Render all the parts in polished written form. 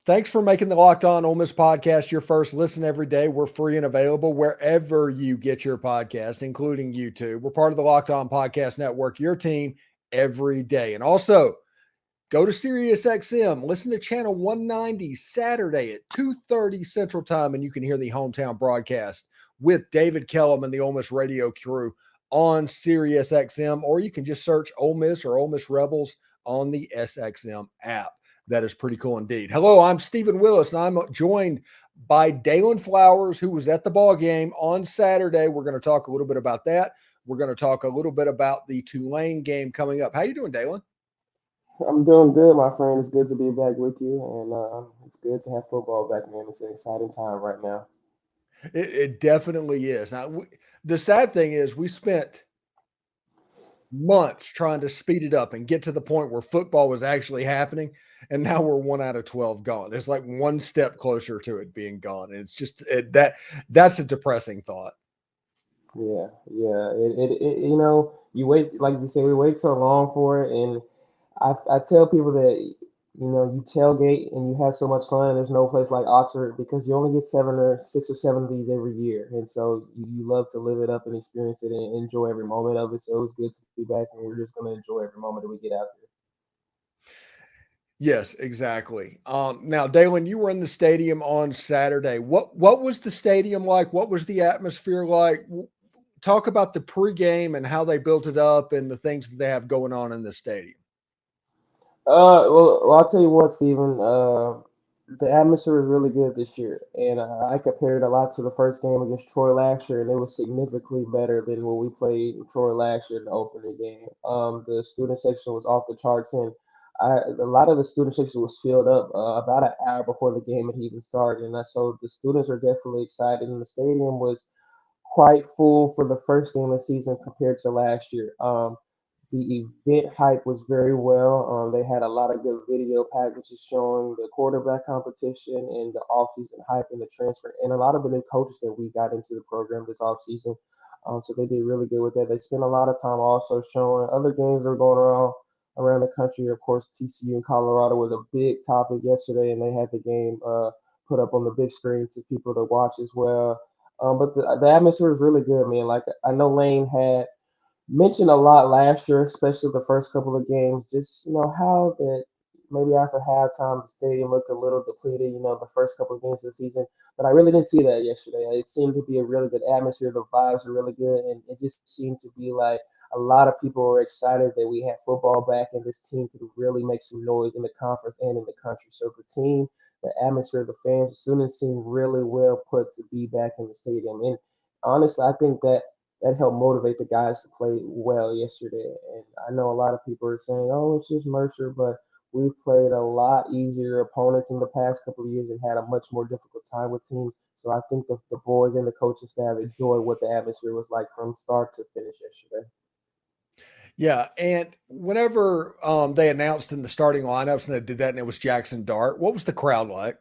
Thanks for making the Locked On Ole Miss podcast your first listen every day. We're free and available wherever you get your podcast, including YouTube. We're part of the Locked On Podcast Network, your team every day. And also, go to SiriusXM, listen to Channel 190 Saturday at 2:30 Central Time, and you can hear the hometown broadcast with David Kellum and the Ole Miss radio crew on SiriusXM, or you can just search Ole Miss or Ole Miss Rebels on the SXM app. That is pretty cool indeed. Hello, I'm Stephen Willis, and I'm joined by Daylan Flowers, who was at the ball game on Saturday. We're going to talk a little bit about that. We're going to talk a little bit about the Tulane game coming up. How you doing, Daylan? I'm doing good, my friend. It's good to be back with you, and it's good to have football back, man. It's an exciting time right now. It definitely is. Now, the sad thing is we spent months trying to speed it up and get to the point where football was actually happening, and now we're 1 out of 12 gone. It's like one step closer to it being gone, and it's just that's a depressing thought. Yeah. You wait, like you say, we wait so long for it, and I tell people that you tailgate and you have so much fun. There's no place like Oxford because you only get 6 or 7 of these every year, and so you love to live it up and experience it and enjoy every moment of it. So it was good to be back, and we're just gonna enjoy every moment that we get out there. Yes, exactly. Now, Daylan, you were in the stadium on Saturday. What was the stadium like? What was the atmosphere like? Talk about the pregame and how they built it up and the things that they have going on in the stadium. Well, I'll tell you what, Stephen. The atmosphere was really good this year, and I compared it a lot to the first game against Troy last year, and it was significantly better than when we played Troy last year in the opening game. The student section was off the charts, and a lot of the student section was filled up about an hour before the game had even started, and so the students are definitely excited, and the stadium was quite full for the first game of the season compared to last year. The event hype was very well. They had a lot of good video packages showing the quarterback competition and the offseason hype and the transfer, and a lot of the new coaches that we got into the program this offseason. So they did really good with that. They spent a lot of time also showing other games that were going around the country. Of course, TCU in Colorado was a big topic yesterday, and they had the game put up on the big screen to people to watch as well. But the atmosphere was really good, man. Like I know Lane had mentioned a lot last year, especially the first couple of games. Just how that maybe after halftime the stadium looked a little depleted. The first couple of games of the season, but I really didn't see that yesterday. It seemed to be a really good atmosphere. The vibes are really good, and it just seemed to be like a lot of people were excited that we had football back, and this team could really make some noise in the conference and in the country. So the team, the atmosphere, the fans, the students seemed really well put to be back in the stadium. And honestly, I think that helped motivate the guys to play well yesterday. And I know a lot of people are saying, "Oh, it's just Mercer," but we've played a lot easier opponents in the past couple of years and had a much more difficult time with teams. So I think the boys and the coaching staff enjoyed what the atmosphere was like from start to finish yesterday. Yeah, and whenever they announced in the starting lineups and they did that, and it was Jackson Dart, what was the crowd like?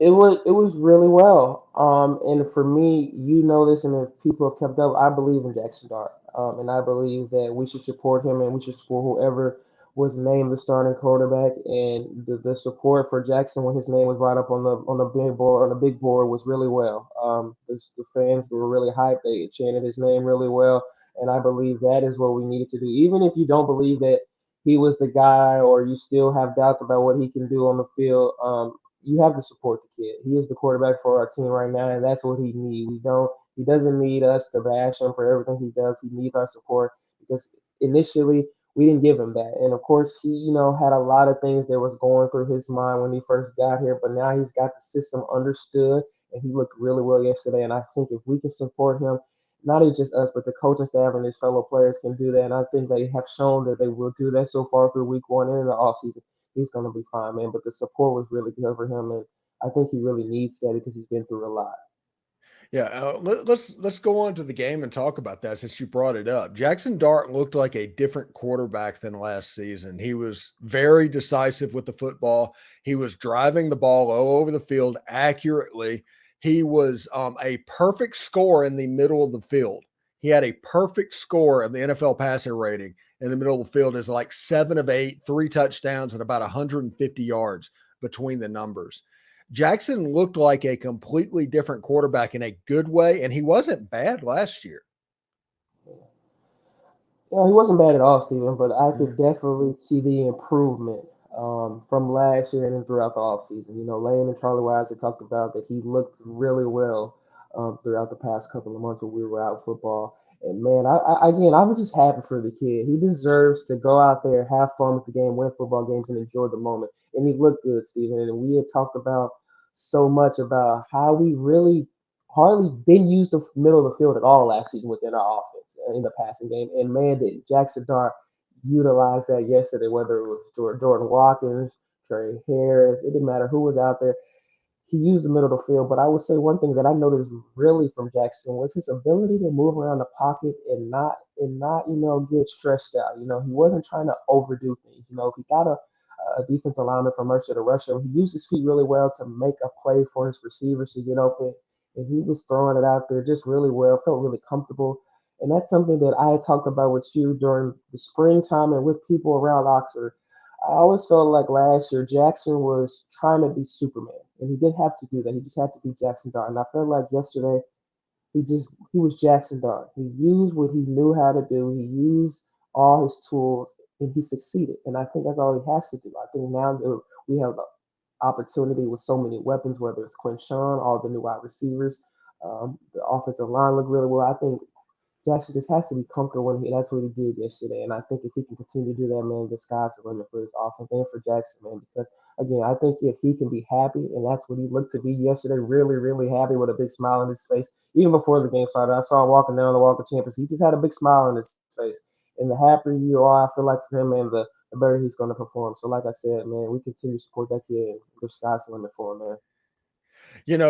It was really well. And for me, this, and if people have kept up, I believe in Jackson Dart. And I believe that we should support him and we should support whoever was named the starting quarterback. And the support for Jackson when his name was brought up on the big board was really well. The fans were really hyped. They chanted his name really well, and I believe that is what we needed to do. Even if you don't believe that he was the guy, or you still have doubts about what he can do on the field, you have to support the kid. He is the quarterback for our team right now, and that's what he needs. He doesn't need us to bash him for everything he does. He needs our support because initially we didn't give him that. And of course, he, had a lot of things that was going through his mind when he first got here, but now he's got the system understood, and he looked really well yesterday. And I think if we can support him, not even just us, but the coaching staff and his fellow players can do that. And I think they have shown that they will do that so far through week one and in the offseason. He's going to be fine, man. But the support was really good for him, and I think he really needs that because he's been through a lot. Yeah, let's go on to the game and talk about that since you brought it up. Jackson Dart looked like a different quarterback than last season. He was very decisive with the football. He was driving the ball all over the field accurately. He was a perfect score in the middle of the field. He had a perfect score of the NFL passer rating in the middle of the field is like 7 of 8, 3 touchdowns, and about 150 yards between the numbers. Jackson looked like a completely different quarterback in a good way, and he wasn't bad last year. Yeah, he wasn't bad at all, Steven, but I could Mhm. definitely see the improvement from last year and then throughout the offseason. Lane and Charlie Wise had talked about that he looked really well throughout the past couple of months when we were out football. And man, I was just happy for the kid. He deserves to go out there, have fun with the game, win football games, and enjoy the moment. And he looked good, Steven. And we had talked about so much about how we really hardly didn't use the middle of the field at all last season within our offense in the passing game. And man, did Jackson Dart utilize that yesterday, whether it was Jordan Watkins, Trey Harris, it didn't matter who was out there. He used the middle of the field. But I would say one thing that I noticed really from Jackson was his ability to move around the pocket and not get stressed out. He wasn't trying to overdo things. If he got a defensive lineman from Mercer to rush him, he used his feet really well to make a play for his receivers to get open. And he was throwing it out there just really well, felt really comfortable. And that's something that I had talked about with you during the springtime and with people around Oxford. I always felt like last year Jackson was trying to be Superman, and he didn't have to do that. He just had to be Jackson Dart. And I felt like yesterday he was Jackson Dart. He used what he knew how to do. He used all his tools, and he succeeded. And I think that's all he has to do. I think now that we have the opportunity with so many weapons, whether it's Quinshawn, all the new wide receivers, the offensive line looked really well. I think Jackson just has to be comfortable, and that's what he did yesterday. And I think if he can continue to do that, man, the sky's the limit for his offense and for Jackson, man. Because again, I think if he can be happy, and that's what he looked to be yesterday, really, really happy with a big smile on his face. Even before the game started, I saw him walking down the walk of champions. He just had a big smile on his face. And the happier you are, I feel like for him, man, the better he's going to perform. So, like I said, man, we continue to support that kid, and the sky's the limit for him, man.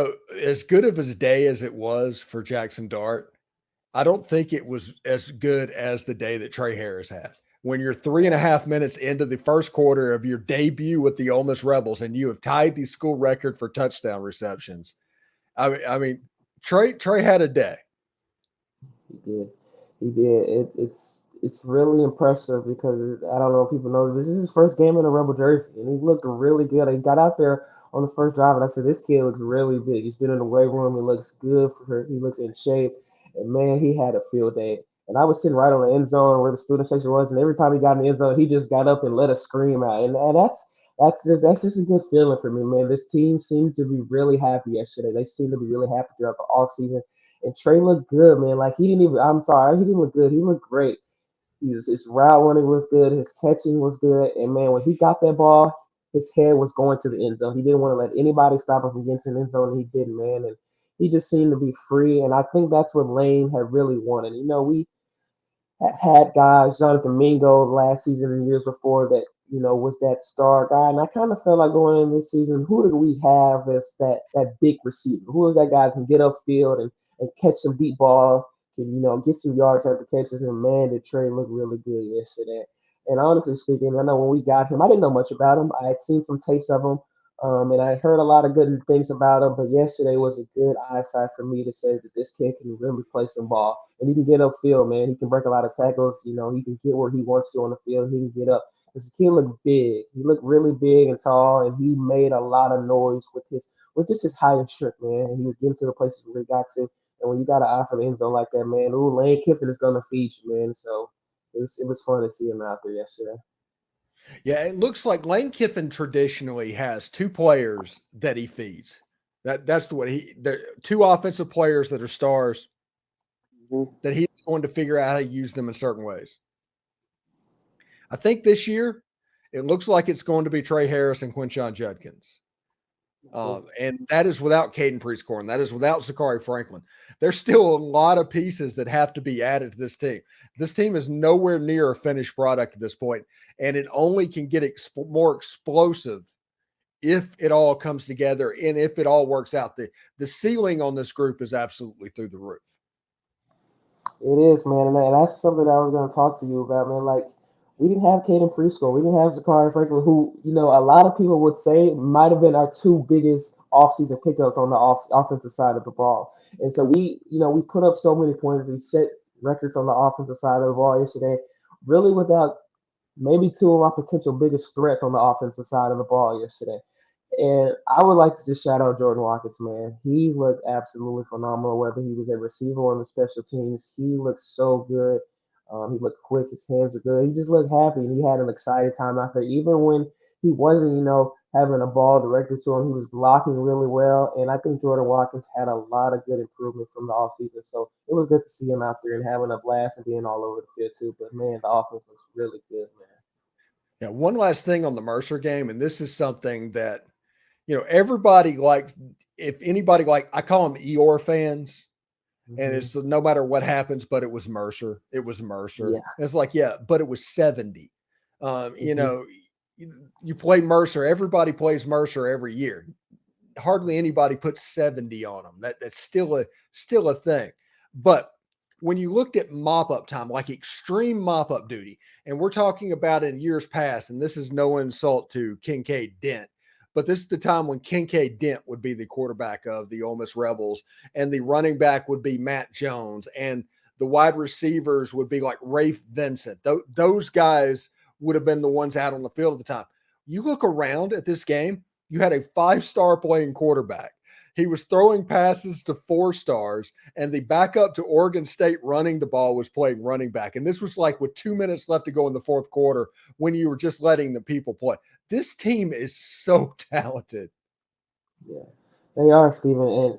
As good of his day as it was for Jackson Dart, I don't think it was as good as the day that Trey Harris had. When you're 3.5 minutes into the first quarter of your debut with the Ole Miss Rebels and you have tied the school record for touchdown receptions, I mean, Trey had a day. He did. He did. It's really impressive because I don't know if people know this is his first game in a Rebel jersey, and he looked really good. He got out there on the first drive, and I said, "This kid looks really big. He's been in the weight room. He looks good for her. He looks in shape." And man, he had a field day. And I was sitting right on the end zone where the student section was, and every time he got in the end zone, he just got up and let us scream out. And that's just a good feeling for me, man. This team seemed to be really happy yesterday. They seemed to be really happy throughout the offseason. And Trey looked good, man. Like he didn't even. I'm sorry, he didn't look good. He looked great. His route running was good. His catching was good. And man, when he got that ball, his head was going to the end zone. He didn't want to let anybody stop him from getting to the end zone. And he didn't, man. And he just seemed to be free. And I think that's what Lane had really wanted. We had guys, Jonathan Mingo last season and years before that, was that star guy. And I kind of felt like going into this season, who did we have as that big receiver? Who was that guy that can get upfield and catch some deep balls, can, get some yards after catches? And man, did Trey look really good yesterday. And honestly speaking, I know when we got him, I didn't know much about him. I had seen some tapes of him, and I heard a lot of good things about him. But yesterday was a good eyesight for me to say that this kid can really play some ball, and he can get upfield, man. He can break a lot of tackles. He can get where he wants to on the field. He can get up. Because the kid looked big. He looked really big and tall, and he made a lot of noise with just his height and strength, man. And he was getting to the places where he got to. And when you got an eye for the end zone like that, man, ooh, Lane Kiffin is gonna feed you, man. So it was fun to see him out there yesterday. Yeah, it looks like Lane Kiffin traditionally has two players that he feeds. That's the way there two offensive players that are stars Mm-hmm. that he's going to figure out how to use them in certain ways. I think this year it looks like it's going to be Trey Harris and Quinshawn Judkins. And that is without Caden Priestcorn. That is without Zachary Franklin. There's still a lot of pieces that have to be added to this team. This team is nowhere near a finished product at this point, and it only can get more explosive if it all comes together and if it all works out. The ceiling on this group is absolutely through the roof. It is, man, and that's something that I was going to talk to you about, man. Like, we didn't have Caden Preschool, we didn't have Zachary Franklin, who, a lot of people would say might have been our two biggest offseason pickups on the offensive side of the ball. And so we put up so many points, we set records on the offensive side of the ball yesterday, really without maybe two of our potential biggest threats on the offensive side of the ball yesterday. And I would like to just shout out Jordan Watkins, man. He looked absolutely phenomenal, whether he was a receiver or on the special teams. He looked so good. He looked quick. His hands were good. He just looked happy, and he had an exciting time out there. Even when he wasn't, having a ball directed to him, he was blocking really well. And I think Jordan Watkins had a lot of good improvement from the offseason. So it was good to see him out there and having a blast and being all over the field, too. But, man, the offense looks really good, man. Yeah, one last thing on the Mercer game, and this is something that everybody likes. If anybody I call them Eeyore fans, and Hmm. it's no matter what happens, but it was Mercer. It was Mercer. Yeah. And it's like, yeah, but it was 70. Um, you Hmm. know, you play Mercer. Everybody plays Mercer every year. Hardly anybody puts 70 on them. That's still a thing. But when you looked at mop up time, like extreme mop up duty, and we're talking about in years past, and this is no insult to Kincaid Dent, but this is the time when Kincaid Dent would be the quarterback of the Ole Miss Rebels, and the running back would be Matt Jones, and the wide receivers would be like Rafe Vincent. Those guys would have been the ones out on the field at the time. You look around at this game, you had a 5-star playing quarterback. He was throwing passes to 4 stars, and the backup to Oregon State running the ball was playing running back. And this was like with 2 minutes left to go in the fourth quarter when you were just letting the people play. This team is so talented. Yeah. They are, Steven.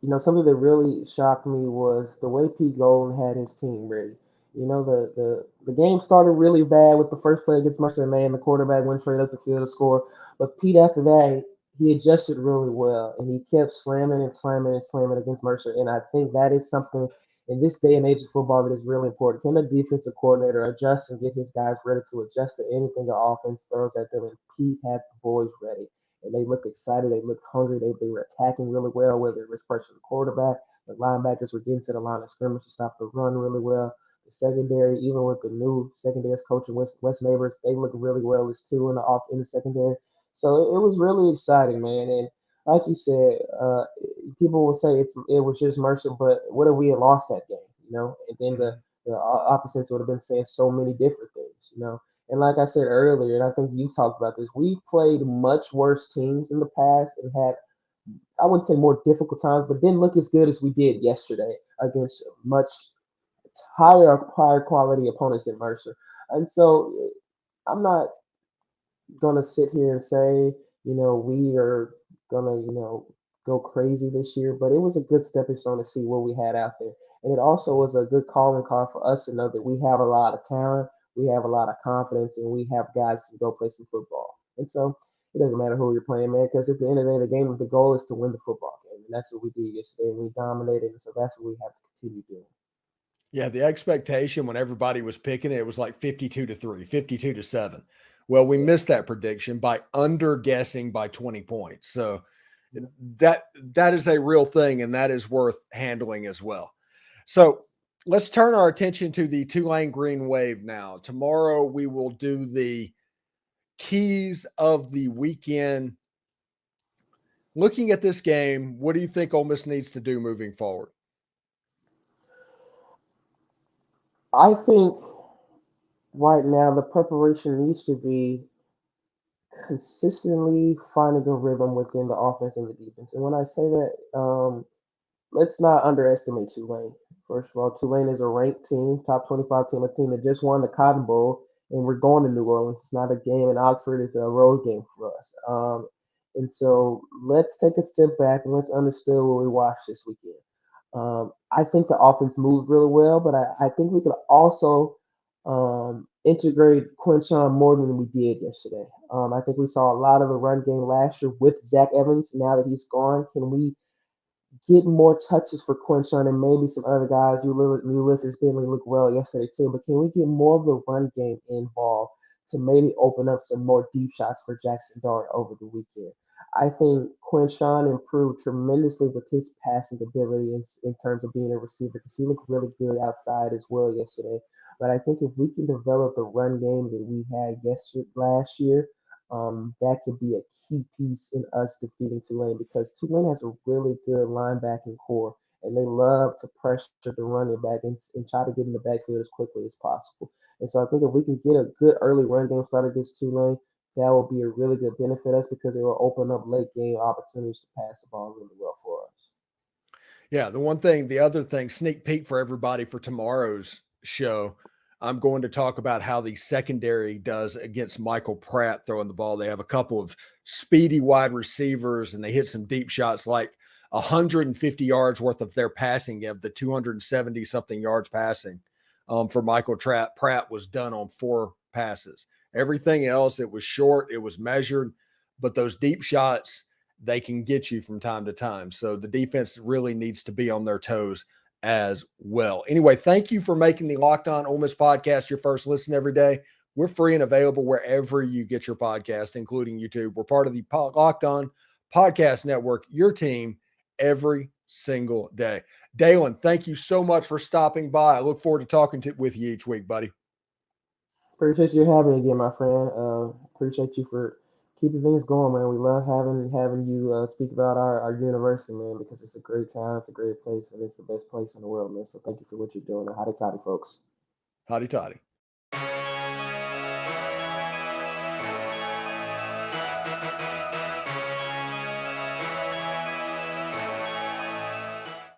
And something that really shocked me was the way Pete Golden had his team ready. The game started really bad with the first play against Mercer, man. The quarterback went straight up the field to score. But Pete, after that, he adjusted really well, and he kept slamming and slamming and slamming against Mercer. And I think that is something in this day and age of football that is really important. Can the defensive coordinator adjust and get his guys ready to adjust to anything the offense throws at them? And Pete had the boys ready and they looked excited. They looked hungry. They were attacking really well, whether it was pressuring the quarterback. The linebackers were getting to the line of scrimmage to stop the run really well. The secondary, even with the new secondary coach West Neighbors, they look really well as too in the secondary. So it was really exciting, man. And like you said, people will say it was just Mercer, but what if we had lost that game? And then the opposites would have been saying so many different things. And like I said earlier, and I think you talked about this, we played much worse teams in the past and had, I wouldn't say more difficult times, but didn't look as good as we did yesterday against much higher quality opponents than Mercer. And so I'm not gonna sit here and say, we are gonna, go crazy this year, but it was a good stepping stone to see what we had out there. And it also was a good calling card for us to know that we have a lot of talent, we have a lot of confidence, and we have guys to go play some football. And so it doesn't matter who you're playing, man, because at the end of the day, the game, the goal is to win the football game. And that's what we did yesterday. And we dominated. And so that's what we have to continue doing. Yeah, the expectation when everybody was picking it, it was like 52-3, 52-7. Well, we Yeah. missed that prediction by under guessing by 20 points. So Yeah. that is a real thing, and that is worth handling as well. So let's turn our attention to the Tulane Green Wave now. Tomorrow we will do the keys of the weekend. Looking at this game, what do you think Ole Miss needs to do moving forward? I think right now the preparation needs to be consistently finding a rhythm within the offense and the defense. And when I say that, let's not underestimate Tulane. First of all, Tulane is a ranked team, top 25 team, a team that just won the Cotton Bowl, and we're going to New Orleans. It's not a game in Oxford; it's a road game for us. And so let's take a step back and let's understand what we watched this weekend. I think the offense moved really well, but I think we could also integrate Quinshawn more than we did yesterday. I think we saw a lot of the run game last year with Zach Evans. Now that he's gone, can we get more touches for Quinshawn and maybe some other guys? Ulysses Bentley looked well yesterday too, but can we get more of the run game involved to maybe open up some more deep shots for Jackson Dart over the weekend? I think Quinshawn improved tremendously with his passing ability in terms of being a receiver because he looked really good outside as well yesterday. But I think if we can develop the run game that we had last year, that could be a key piece in us defeating Tulane because Tulane has a really good linebacking core and they love to pressure the running back and try to get in the backfield as quickly as possible. And so I think if we can get a good early run game started against Tulane, that will be a really good benefit us because it will open up late game opportunities to pass the ball really well for us. Yeah, the other thing, sneak peek for everybody for tomorrow's show. I'm going to talk about how the secondary does against Michael Pratt throwing the ball. They have a couple of speedy wide receivers and they hit some deep shots like 150 yards worth of their passing of the 270 something yards passing for Michael Pratt was done on 4 passes. Everything else, it was short, it was measured, but those deep shots, they can get you from time to time. So the defense really needs to be on their toes as well. Anyway, thank you for making the Locked On Ole Miss podcast your first listen every day. We're free and available wherever you get your podcast, including YouTube. We're part of the Locked On Podcast Network, your team every single day. Daylan, thank you so much for stopping by. I look forward to talking with you each week, buddy. Appreciate you having me again, my friend. Appreciate you for keeping things going, man. We love having you speak about our university, man, because it's a great town, it's a great place, and it's the best place in the world, man. So thank you for what you're doing. And howdy toddy, folks. Howdy toddy.